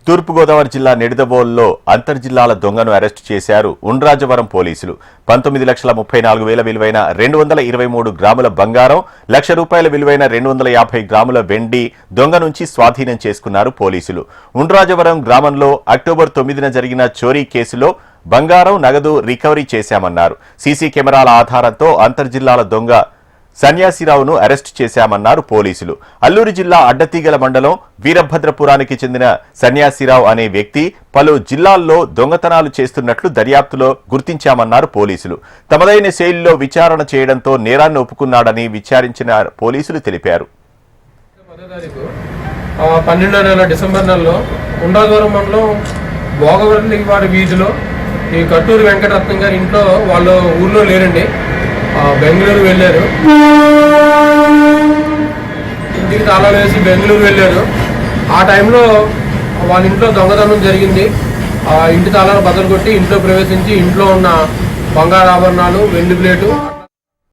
తూర్పుగోదావరి జిల్లా నిడదవోలులో అంతర్జిల్లాల దొంగను అరెస్టు చేశారు ఉండ్రాజవరం పోలీసులు. 19,34,000 విలువైన 223 గ్రాముల బంగారం, ₹1,00,000 విలువైన 250 గ్రాముల వెండి దొంగ నుంచి స్వాధీనం చేసుకున్నారు పోలీసులు. ఉండ్రాజవరం గ్రామంలో అక్టోబర్ 9న జరిగిన చోరీ కేసులో బంగారం, నగదు రికవరీ చేశామన్నారు. సీసీ కెమెరాల ఆధారంతో అంతర్జిల్లాల దొంగ సన్యాసిరావును అరెస్టు చేశామన్నారు పోలీసులు. అల్లూరు జిల్లా అడ్డతీగల మండలం వీరభద్రపురానికి చెందిన సన్యాసిరావు అనే వ్యక్తి పలు జిల్లాల్లో దొంగతనాలు చేస్తున్నట్లు దర్యాప్తులో గుర్తించామన్నారు పోలీసులు. తమదైన శైలిలో విచారణ చేయడంతో నేరాన్ని ఒప్పుకున్నాడని విచారించిన పోలీసులు తెలిపారు. 12వ నెల డిసెంబర్ నెలలో ఉండ్రాజవరం మండలం భోగవల్లివారి వీధిలో ఈ కట్టూరు వెంకటరత్నం గారి ఇంట్లో వాళ్ళు ఊర్లో లేరండి, బెంగళూరు వెళ్ళారు. ఇంటికి తాళాలు వేసి బెంగళూరు వెళ్ళారు. ఆ టైంలో వాళ్ళ ఇంట్లో దొంగతనం జరిగింది. ఇంటి తాళాలు బద్దలు కొట్టి ఇంట్లో ప్రవేశించి ఇంట్లో ఉన్న బంగారు ఆభరణాలు, వెండి ప్లేటు